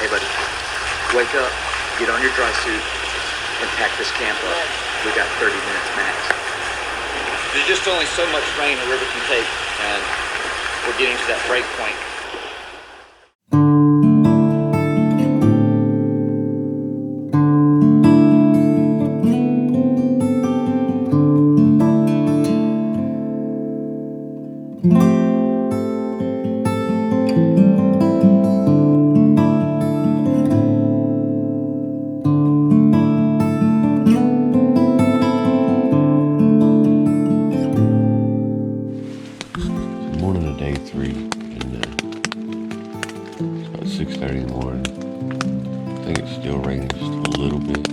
Hey buddy, wake up, get on your dry suit, and pack this camp up. We got 30 minutes max. There's just only so much rain a river can take, and we're getting to that break point. Morning of day 3, and it's about 6:30 in the morning. I think it's still raining just a little bit.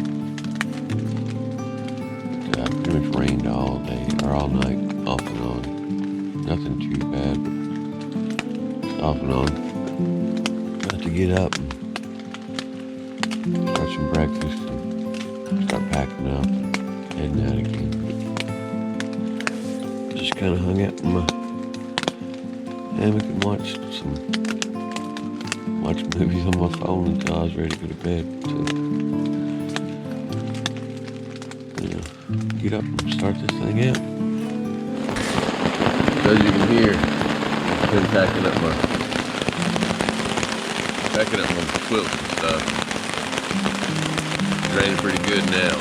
But, pretty much rained all day, or all night, off and on. Nothing too bad, but just off and on. About to get up and start some breakfast and start packing up and heading out again. Just kind of hung out in my hammock and watch movies on my phone until I was ready to go to bed. So, get up and start this thing out. As you can hear, I've been packing up my quilts and stuff. It's raining pretty good now.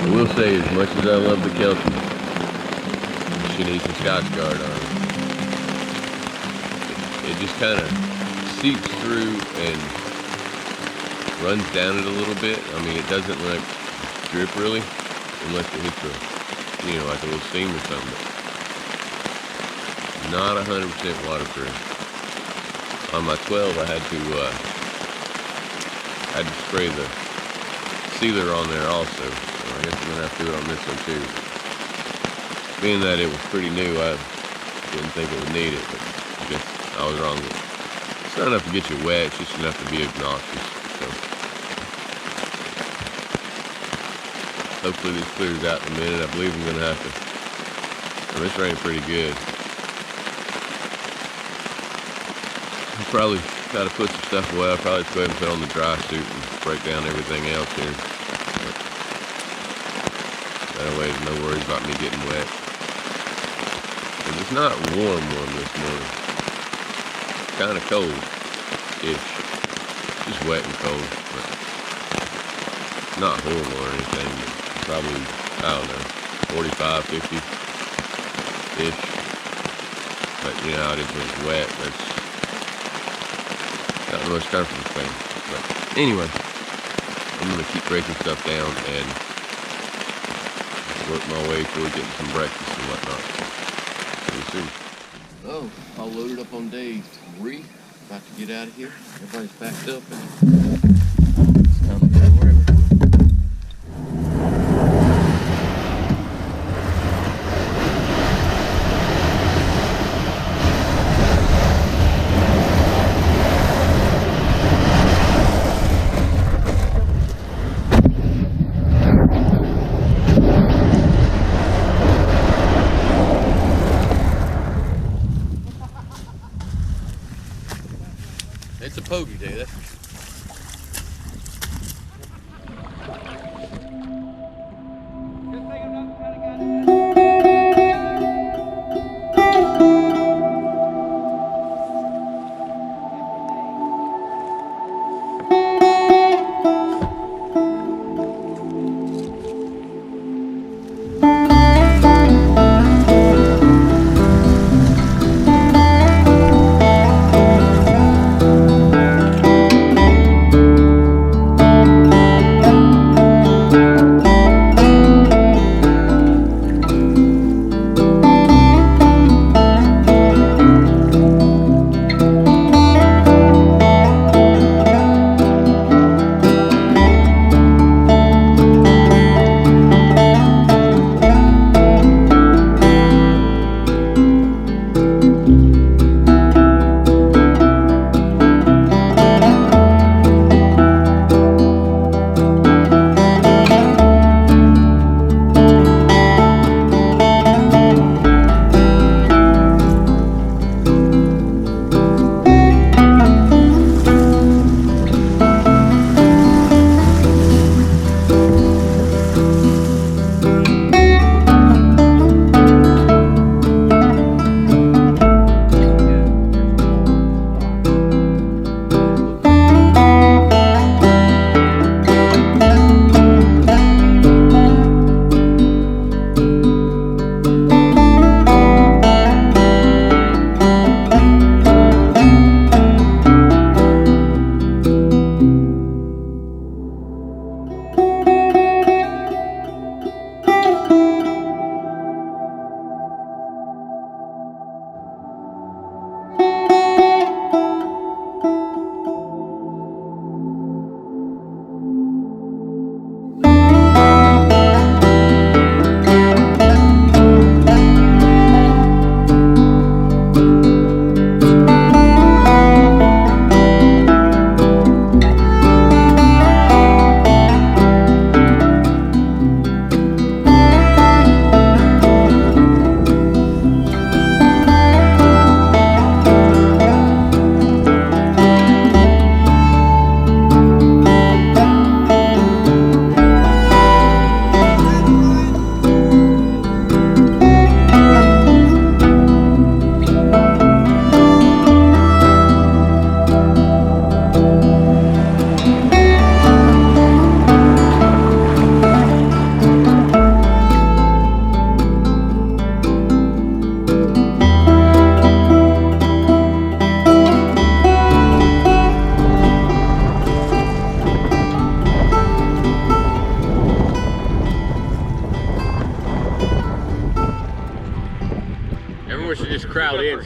I will say, as much as I love the Kelty, she needs some Scotch Guard on her. It just kind of seeps through and runs down it a little bit. I mean, it doesn't like drip really, unless it hits like a little seam or something. But not 100% waterproof. On my 12, I had to spray the sealer on there also. So I guess I'm gonna have to do it on this one too. Being that it was pretty new, I didn't think it would need it, but I guess I was wrong. It's not enough to get you wet, it's just enough to be obnoxious. So hopefully this clears out in a minute. I believe I'm gonna have to. It's raining pretty good. I'll probably try to put some stuff away. I'll probably just go ahead and put on the dry suit and break down everything else here. That way there's no worries about me getting wet. Because it's not warm this morning. It's kind of cold-ish. Just wet and cold. But not horrible or anything. Probably, I don't know, 45, 50-ish. But you know how it is when it's wet. That's not the most comfortable thing. But anyway, I'm going to keep breaking stuff down and work my way toward getting some breakfast and whatnot. See you soon. Oh, all loaded up on day 3. About to get out of here. Everybody's packed up and it's time to go wherever. It's a pogey day, that's for sure.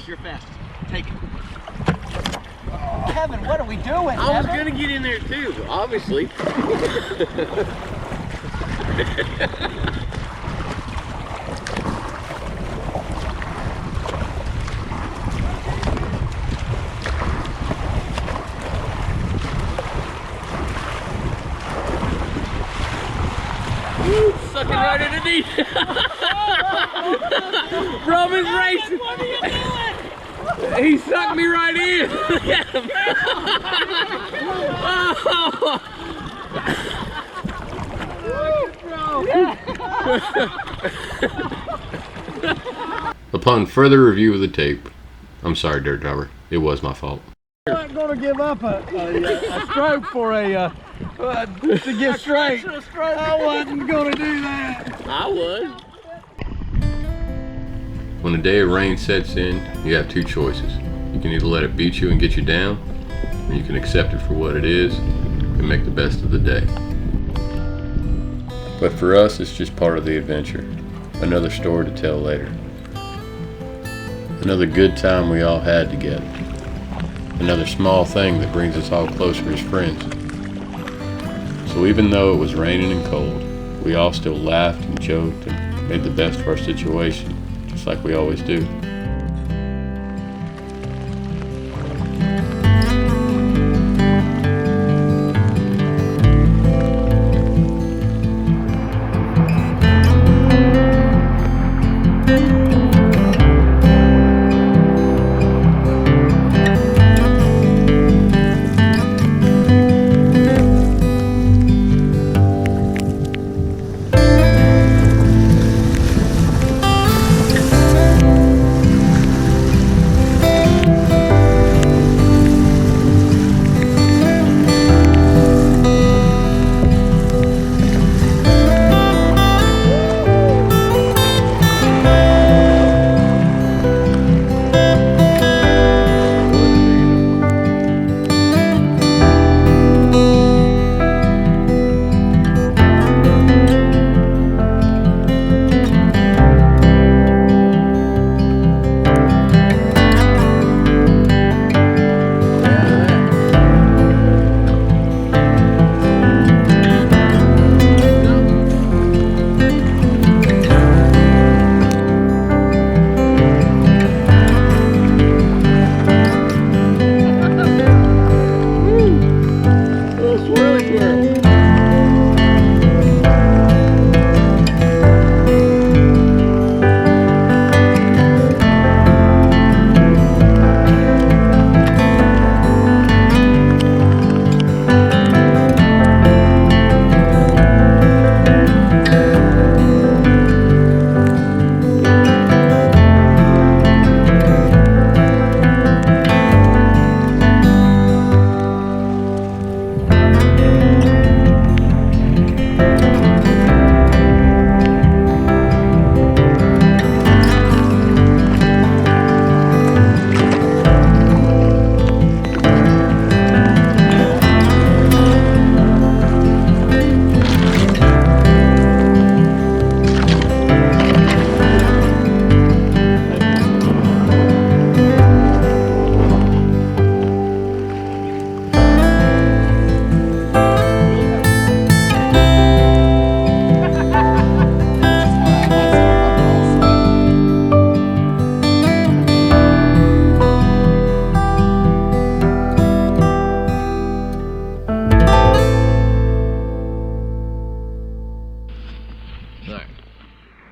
You're fast. Take it. Kevin, what are we doing? I was gonna get in there too, obviously. Sucking right in the deep. Roman's racing. What are you doing? He sucked me right in. Look at him. Upon further review of the tape, I'm sorry, Dirt Driver. It was my fault. I'm not going to give up a stroke for to get straight. I wasn't going to do that. I was. When a day of rain sets in, you have two choices. You can either let it beat you and get you down, or you can accept it for what it is and make the best of the day. But for us, it's just part of the adventure. Another story to tell later. Another good time we all had together. Another small thing that brings us all closer as friends. So even though it was raining and cold, we all still laughed and joked and made the best of our situation, just like we always do.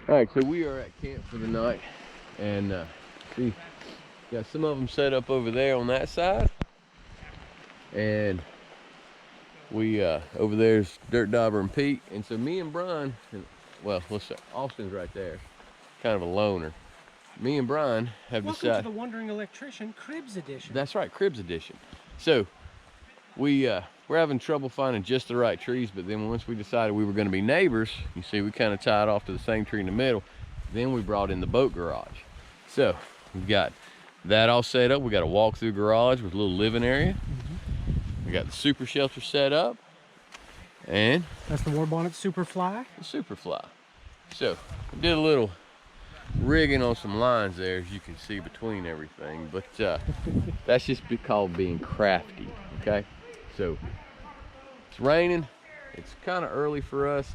Alright, so we are at camp for the night, and see, got some of them set up over there on that side, and we over there's Dirt Dauber and Pete, and so me and Brian, well, let's say Austin's right there, kind of a loner. Me and Brian have decided. Welcome to the Wandering Electrician Cribs Edition. That's right, Cribs Edition. So we're having trouble finding just the right trees, but then once we decided we were going to be neighbors, you see, we kind of tied off to the same tree in the middle. Then we brought in the boat garage. So we've got that all set up. We got a walk-through garage with a little living area. We got the super shelter set up, and that's the Warbonnet Superfly. The Superfly. So we did a little rigging on some lines there, as you can see between everything, but that's just called being crafty, okay? So it's raining. It's kind of early for us.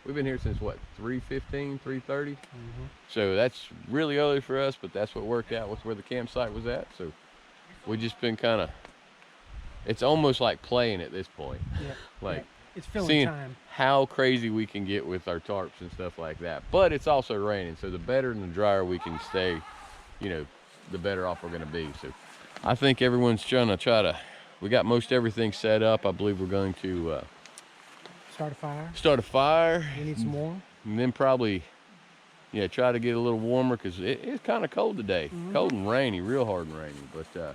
We've been here since what, 3:15, 3:30? So that's really early for us, but that's what worked out with where the campsite was at. So we just been kind of, it's almost like playing at this point. Yeah. Like it's filling seeing time. how crazy we can get with our tarps and stuff like that. But it's also raining, so the better and the drier we can stay, you know, the better off we're going to be. So I think everyone's trying to we got most everything set up. I believe we're going to Start a fire. start a fire. We need some more. And then probably, yeah, try to get a little warmer, because it's kind of cold today. Cold and rainy, real hard and rainy, but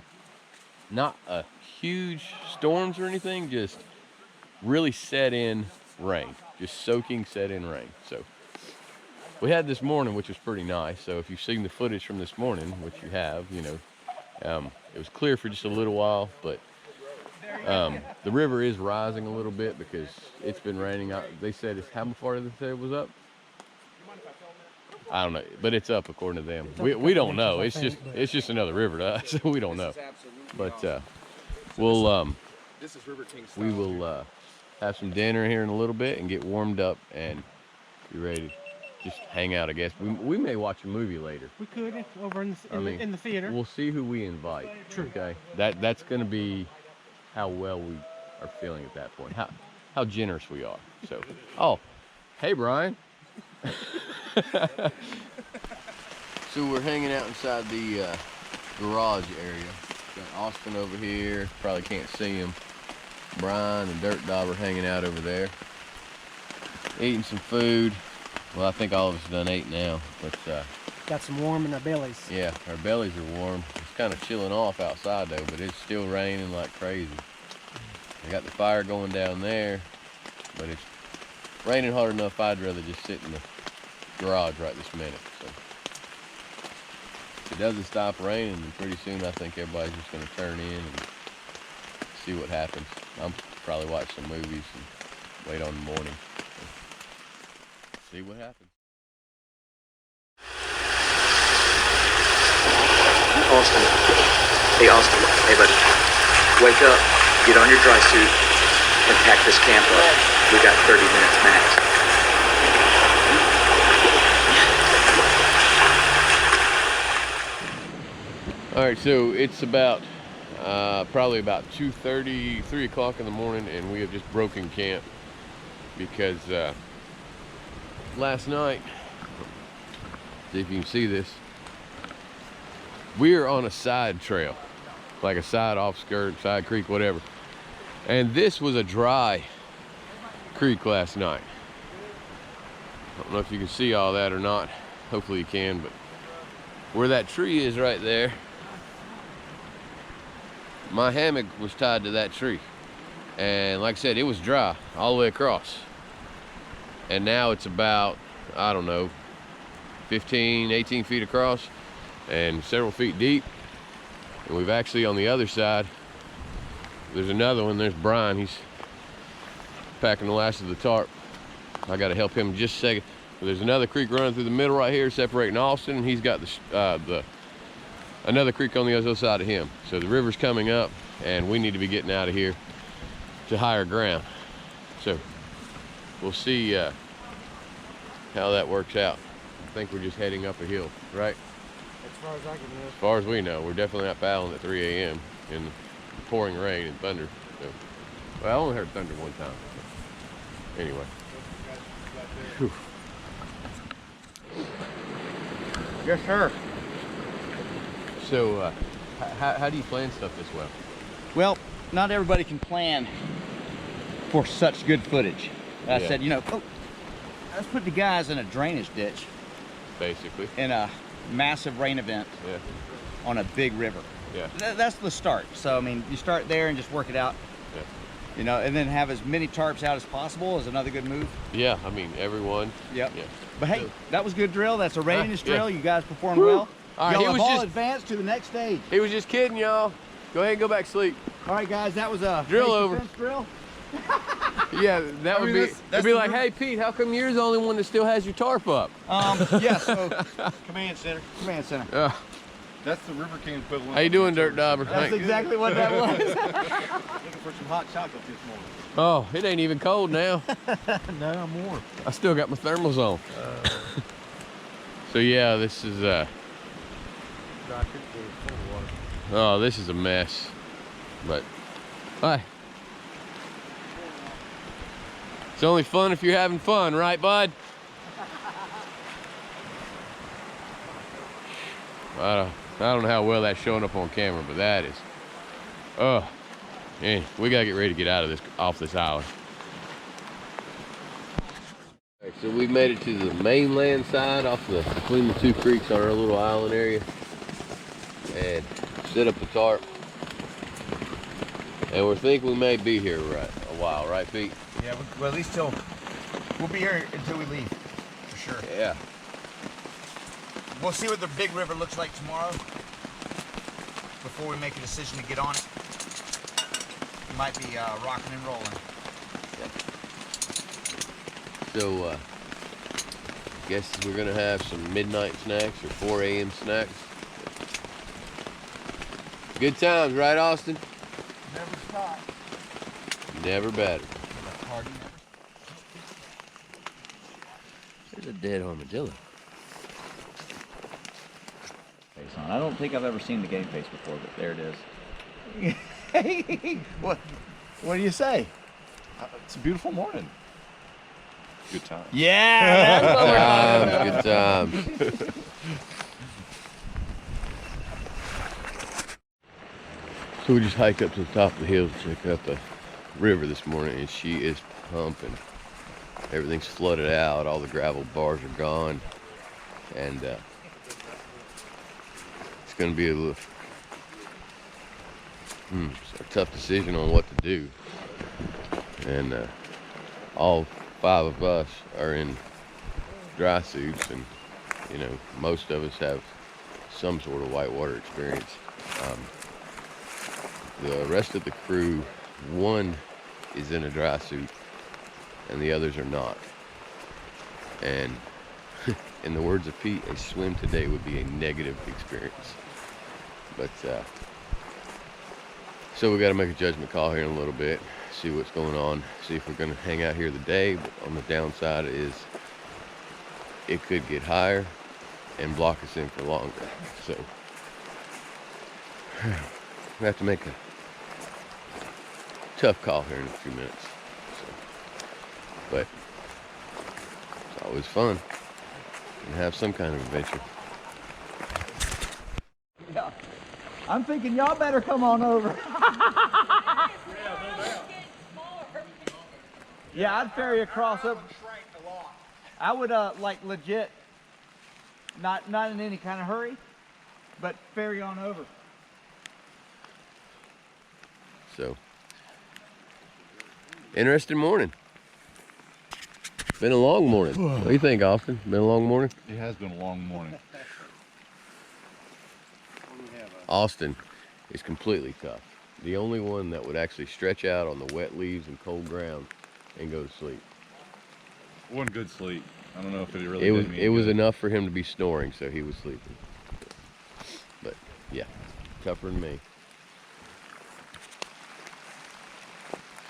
not a huge storms or anything, just really set in rain, just soaking set in rain. So we had this morning, which was pretty nice. So if you've seen the footage from this morning, which you have, you know, it was clear for just a little while, but the river is rising a little bit because it's been raining. They said how far did they say it was up? I don't know, but it's up according to them. We don't know. It's just another river to us. We don't know. But we will have some dinner here in a little bit and get warmed up and be ready to just hang out, I guess. We may watch a movie later. We could over in the theater. We'll see who we invite. True. Okay. That's going to be how well we are feeling at that point. How generous we are. So, oh, hey Brian. So we're hanging out inside the garage area. Got Austin over here. Probably can't see him. Brian and Dirt Dauber hanging out over there, eating some food. Well, I think all of us done ate now, but got some warm in our bellies. Yeah, our bellies are warm. It's kind of chilling off outside though, but it's still raining like crazy. I got the fire going down there, but it's raining hard enough. I'd rather just sit in the garage right this minute. So if it doesn't stop raining, then pretty soon I think everybody's just going to turn in and see what happens. I'll probably watch some movies and wait on the morning. See what happens. Austin. Hey Austin. Hey buddy. Wake up, get on your dry suit, and pack this camp up. We got 30 minutes max. All right, so it's about probably about 2:30, 3 o'clock in the morning, and we have just broken camp because last night, see if you can see this, we are on a side trail, like a side off-skirt, side creek, whatever. And this was a dry creek last night. I don't know if you can see all that or not. Hopefully you can, but where that tree is right there, my hammock was tied to that tree. And like I said, it was dry all the way across. And now it's about, I don't know, 15, 18 feet across and several feet deep. And we've actually, on the other side, there's another one. There's Brian. He's packing the last of the tarp. I got to help him in just a second. But there's another creek running through the middle right here, separating Austin, and he's got another creek on the other side of him. So the river's coming up, and we need to be getting out of here to higher ground. So we'll see how that works out. I think we're just heading up a hill, right? As far as I can know. As far as we know, we're definitely not paddling at 3 a.m. in pouring rain and thunder. So, well, I only heard thunder one time. Anyway. Whew. Yes, sir. So, how do you plan stuff this well? Well, not everybody can plan for such good footage. I said, you know, let's put the guys in a drainage ditch. Basically. In a massive rain event. Yeah. On a big river. Yeah. That's the start. So, I mean, you start there and just work it out. Yeah. You know, and then have as many tarps out as possible is another good move. Yeah, I mean, everyone. Yep. Yeah. But hey, that was good drill. That's a readiness drill. Yeah. You guys performed well. All right, y'all have all advanced to the next stage. He was just kidding, y'all. Go ahead and go back to sleep. All right, guys, that was a drill base over. defense drill. Yeah, that would be. that's It'd be the like, roof. hey Pete, how come you're the only one that still has your tarp up? Yeah, so command center. That's the River King equivalent. How you doing, Dirt Dauber? That's exactly what that was. Looking for some hot chocolate this morning. Oh, it ain't even cold now. No, I'm warm. I still got my thermals on. So yeah, this is oh, this is a mess. But hi. It's only fun if you're having fun, right, bud? I don't know how well that's showing up on camera, but that is. Oh, yeah, we gotta get ready to get out of this, off this island. All right, so we made it to the mainland side, between the two creeks on our little island area, and set up the tarp. And we're thinking we may be here a while, right, Pete? Yeah, well, at least we'll be here until we leave, for sure. Yeah. We'll see what the big river looks like tomorrow before we make a decision to get on it. It might be rocking and rolling. So, guess we're gonna have some midnight snacks or 4 a.m. snacks. Good times, right, Austin? Never stop. Never better. Party There's a dead armadillo. Face on. I don't think I've ever seen the game face before, but there it is. never. What do you say? It's a beautiful morning. Good time. Yeah, that's what we're talking about. Good times. So we just hiked up to the top of the hill to check out the river this morning, and she is pumping. Everything's flooded out, all the gravel bars are gone, and it's going to be a tough decision on what to do. And all 5 of us are in dry suits, and you know, most of us have some sort of whitewater experience. The rest of the crew, one is in a dry suit and the others are not. And in the words of Pete, a swim today would be a negative experience. But so we got to make a judgment call here in a little bit, see what's going on, see if we're going to hang out here the day. But on the downside is it could get higher and block us in for longer. So we have to make a tough call here in a few minutes. So, but it's always fun and have some kind of adventure. Yeah. I'm thinking y'all better come on over. Yeah, I'd ferry across up. I would like legit, not in any kind of hurry, but ferry on over. So, interesting morning. Been a long morning. What do you think, Austin? Been a long morning? It has been a long morning. Austin is completely tough. The only one that would actually stretch out on the wet leaves and cold ground and go to sleep. One good sleep. I don't know if it really It was enough for him to be snoring, so he was sleeping. But yeah, tougher than me.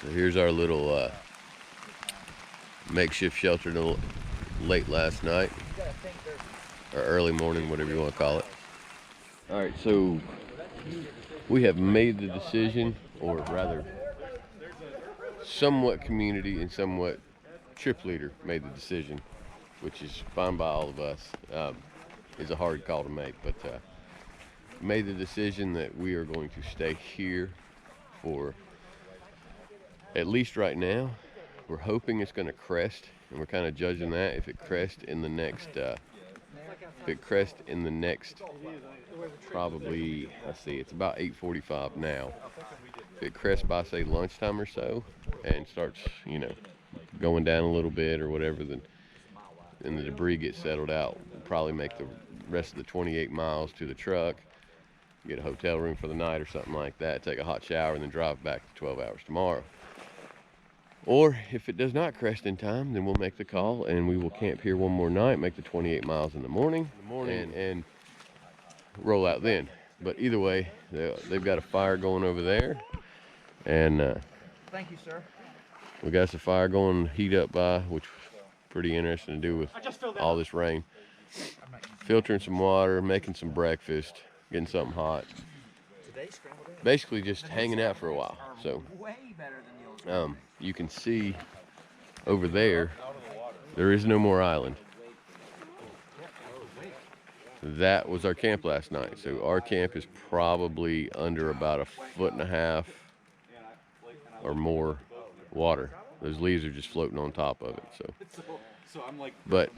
So here's our little makeshift shelter late last night, or early morning, whatever you want to call it. All right, so we have made the decision, or rather, somewhat community and somewhat trip leader made the decision, which is fine by all of us. It's a hard call to make, but made the decision that we are going to stay here for at least right now. We're hoping it's going to crest, and we're kind of judging that. If it crests in the next, probably, let's see, it's about 8:45 now. If it crests by, say, lunchtime or so, and starts, you know, going down a little bit or whatever, then the debris gets settled out. We'll probably make the rest of the 28 miles to the truck, get a hotel room for the night or something like that, take a hot shower, and then drive back 12 hours tomorrow. Or if it does not crest in time, then we'll make the call and we will camp here one more night, make the 28 miles in the morning, and roll out then. But either way, they've got a fire going over there, and Thank you, sir. we got some fire going heat up by, which was pretty interesting to do with all this rain. Filtering some water, making some breakfast, getting something hot. Basically just hanging out for a while. So you can see over there is no more island. That was our camp last night. So our camp is probably under about 1.5 feet or more water. Those leaves are just floating on top of it. So but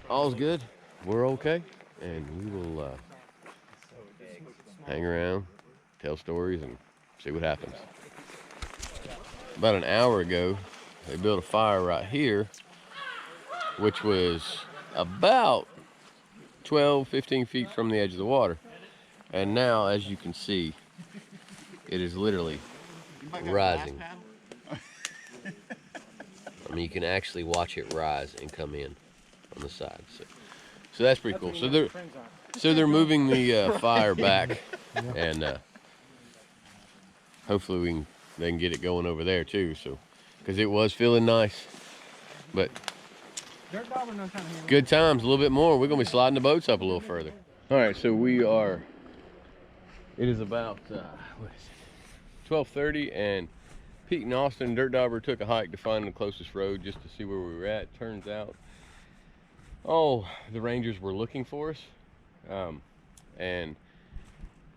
all's good. We're okay, and we will hang around, tell stories, and see what happens. About an hour ago, they built a fire right here, which was about 12-15 feet from the edge of the water. And now, as you can see, it is literally rising. I mean, you can actually watch it rise and come in on the side. So that's pretty cool. So they're moving the fire back, and hopefully they can get it going over there too. So, because it was feeling nice, but good times. A little bit more. We're gonna be sliding the boats up a little further. All right, so we are. It is about what is it? 12:30, and Pete and Austin, Dirt Dauber, took a hike to find the closest road just to see where we were at. Turns out, the Rangers were looking for us, and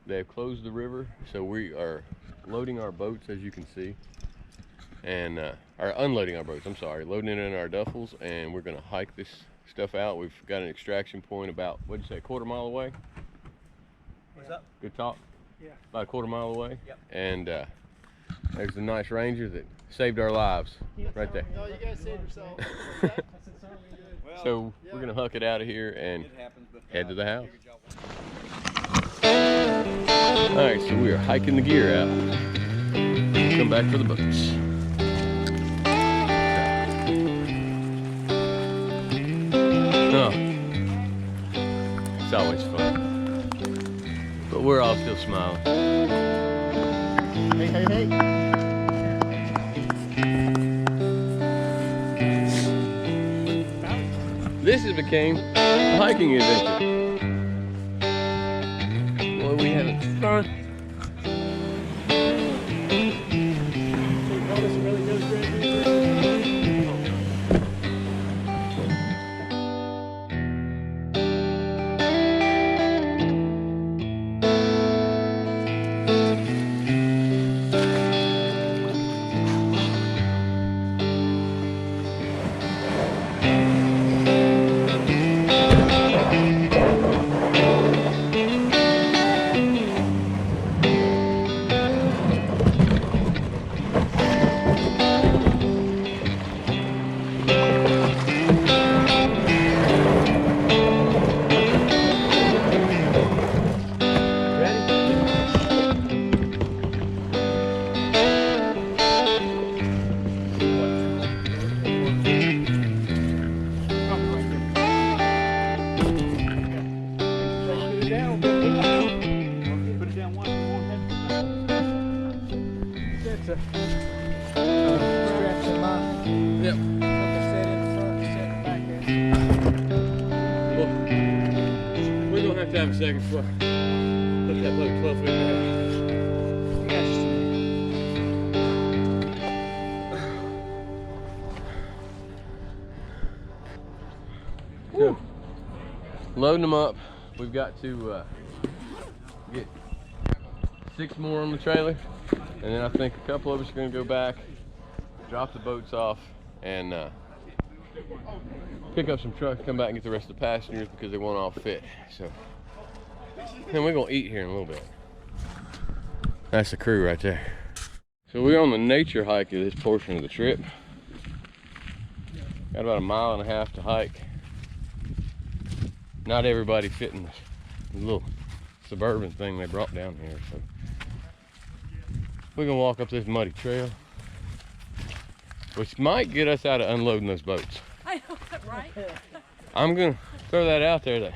they've closed the river, so we are loading our boats, as you can see, and or unloading our boats, I'm sorry, loading it in our duffels, and we're gonna hike this stuff out. We've got an extraction point about, what'd you say, 1/4 mile away? What's up? Good talk? Yeah. About 1/4 mile away. Yep. And there's a nice Ranger that saved our lives right there. No, you guys saved yourself. So we're gonna huck it out of here and head to the house. All right, so we are hiking the gear out. Come back for the boats. Oh, it's always fun, but we're all still smiling. Hey, hey, hey. This has became a hiking adventure. Boy, we having fun. Have a second before put that boat 12 feet in the so, loading them up. We've got to get 6 more on the trailer, and then I think a couple of us are going to go back, drop the boats off, and pick up some trucks, come back and get the rest of the passengers because they won't all fit. So, and we're gonna eat here in a little bit. That's the crew right there. So we're on the nature hike of this portion of the trip. Got about 1.5 miles to hike. Not everybody fitting the little suburban thing they brought down here. So we're gonna walk up this muddy trail. which might get us out of unloading those boats. I know, right? I'm gonna throw that out there. That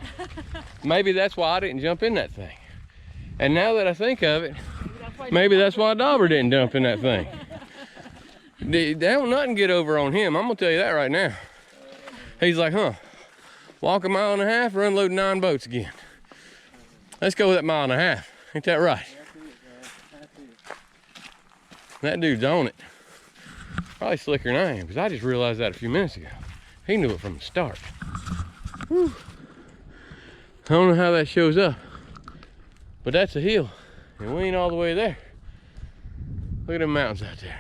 maybe that's why I didn't jump in that thing. And now that I think of it, maybe that's why Dauber didn't jump in that thing. There don't nothing get over on him. I'm gonna tell you that right now. He's like, huh, walk a mile and a half or unload 9 boats again. Let's go with that mile and a half. Ain't that right? That dude's on it. Probably slicker than I am, because I just realized that a few minutes ago. He knew it from the start. Whew. I don't know how that shows up, but that's a hill, and we ain't all the way there. Look at them mountains out there.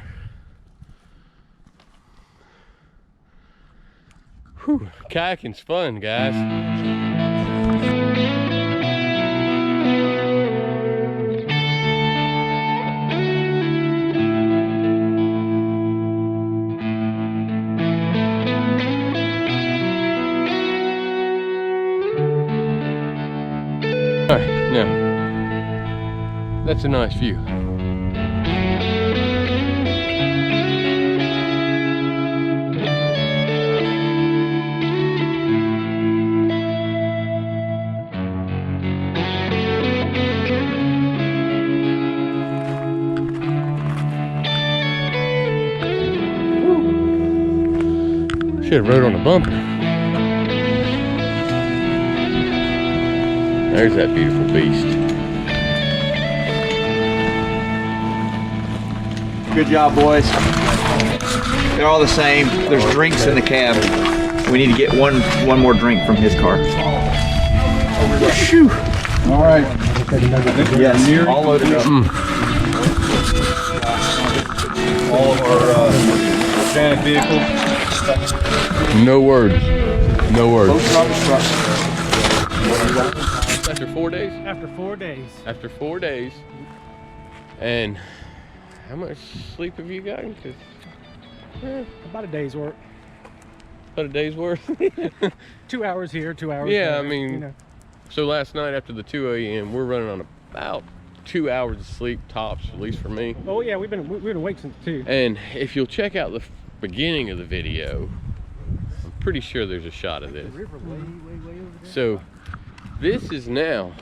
Whew. Kayaking's fun, guys. All right, now, that's a nice view. Should have rode on a bumper. There's that beautiful beast. Good job, boys. They're all the same. There's drinks in the cab. We need to get one more drink from his car. Whew. All right. Yes, all loaded up. All of our mechanic vehicles. No words. No words. Both trucks. After 4 days? After 4 days. After 4 days. And how much sleep have you gotten? 'Cause, About a day's work. about a day's worth. 2 hours here, 2 hours Yeah, there, I mean, you know. So last night after the 2 a.m., we're running on about 2 hours of sleep tops, at least for me. Oh yeah, we've been awake since 2. And if you'll check out the beginning of the video, I'm pretty sure there's a shot of this. So this is now,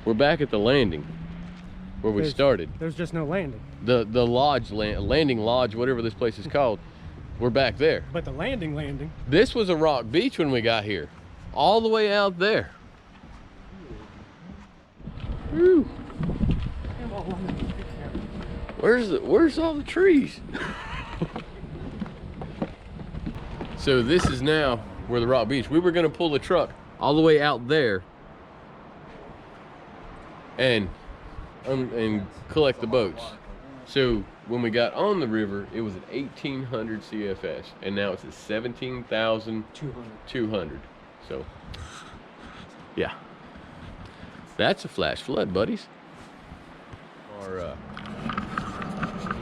we're back at the landing where we started. There's just no landing. The lodge, landing lodge, whatever this place is called, we're back there. But the landing. This was a rock beach when we got here, all the way out there. Whew. Where's all the trees? So this is now where the rock beach. We were gonna pull the truck all the way out there and collect the boats. So when we got on the river, it was at 1,800 CFS, and now it's at 17,200. So, yeah, that's a flash flood, buddies.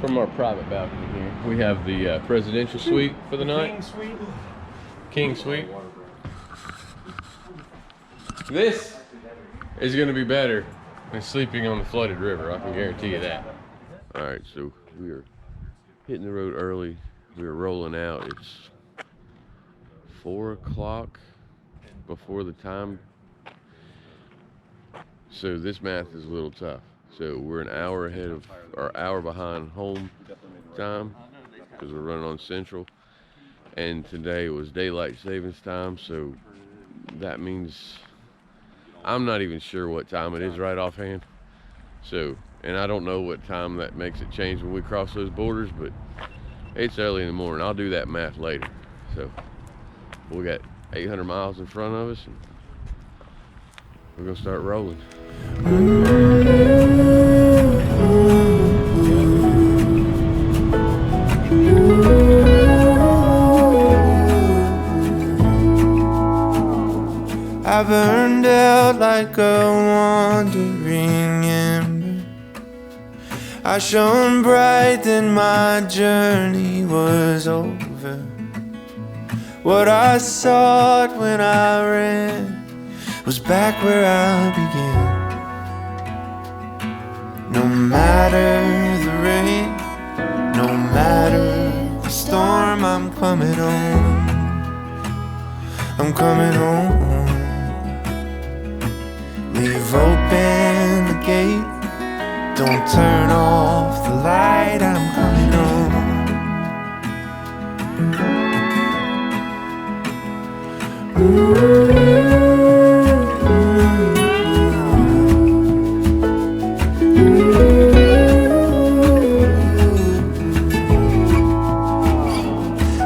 From our private balcony here, we have the presidential suite for the night. King suite. King suite. This is going to be better than sleeping on the flooded river. I can guarantee you that. All right, so we are hitting the road early. We are rolling out. It's 4 o'clock before the time. So this math is a little tough. So we're an hour ahead of, or hour behind home time because we're running on Central. And today was daylight savings time, so that means I'm not even sure what time it is right offhand. So, and I don't know what time that makes it change when we cross those borders, but it's early in the morning. I'll do that math later. So we got 800 miles in front of us, and we're gonna start rolling. I burned out like a wandering ember. I shone bright, then my journey was over. What I sought when I ran was back where I began. No matter the rain, no matter the storm, I'm coming home. I'm coming home. Leave open the gate. Don't turn off the light. I'm coming home.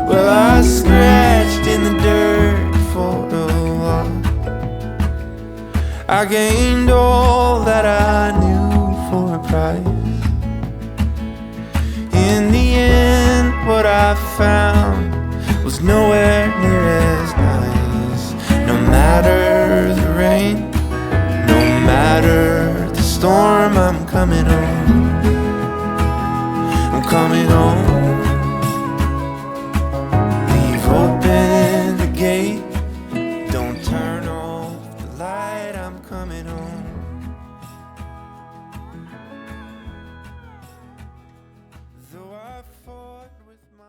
Well, I scratched in the dirt for a while. I gained all that I knew for a price. In the end, what I found was nowhere near as nice. No matter the rain, no matter the storm, I'm coming home. I'm coming home. Leave open the gate. Don't turn off the light. I'm coming home. Though I fought with my...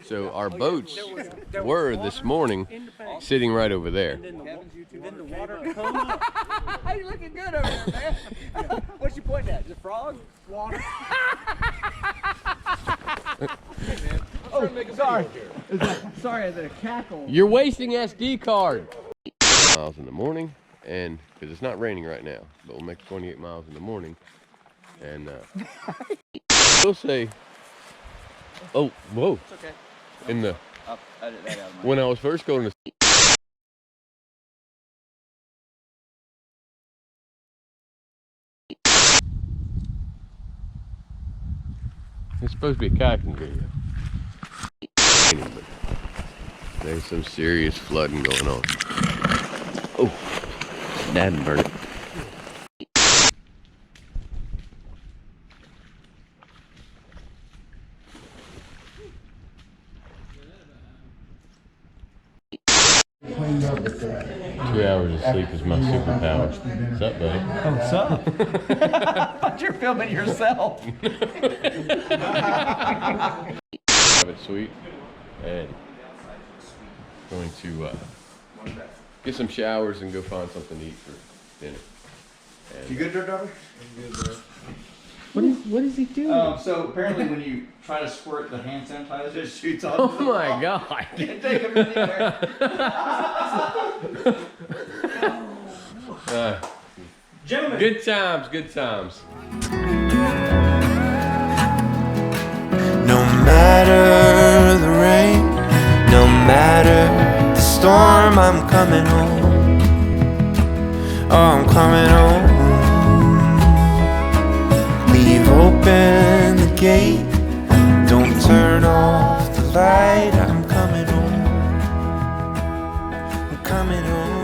So our boats were this morning sitting right over there. You're looking good over there, man. What you pointing at? Is it frog? Water? Oh, sorry. Sorry, I did a cackle. You're wasting SD card. Miles in the morning, and because it's not raining right now, but we'll make 28 miles in the morning, and we'll say, oh, whoa. It's okay. In the I'll edit that out of my when I was first going to. It's supposed to be a kayaking video. There's some serious flooding going on. Oh, that didn't burn it. Two hours of sleep is my superpower. What's up, buddy? What's up? I thought you were filming yourself. Have it sweet, and going to get some showers and go find something to eat for dinner. And You good, dirt driver? What is he doing? So apparently when you try to squirt the hand sanitizer, it shoots off. oh my God! Can't take them anywhere. Gentlemen. Good times, good times. No matter the rain, no matter the storm, I'm coming home. Oh, I'm coming home. Leave open the gate. Don't turn off the light. I'm coming home. I'm coming home.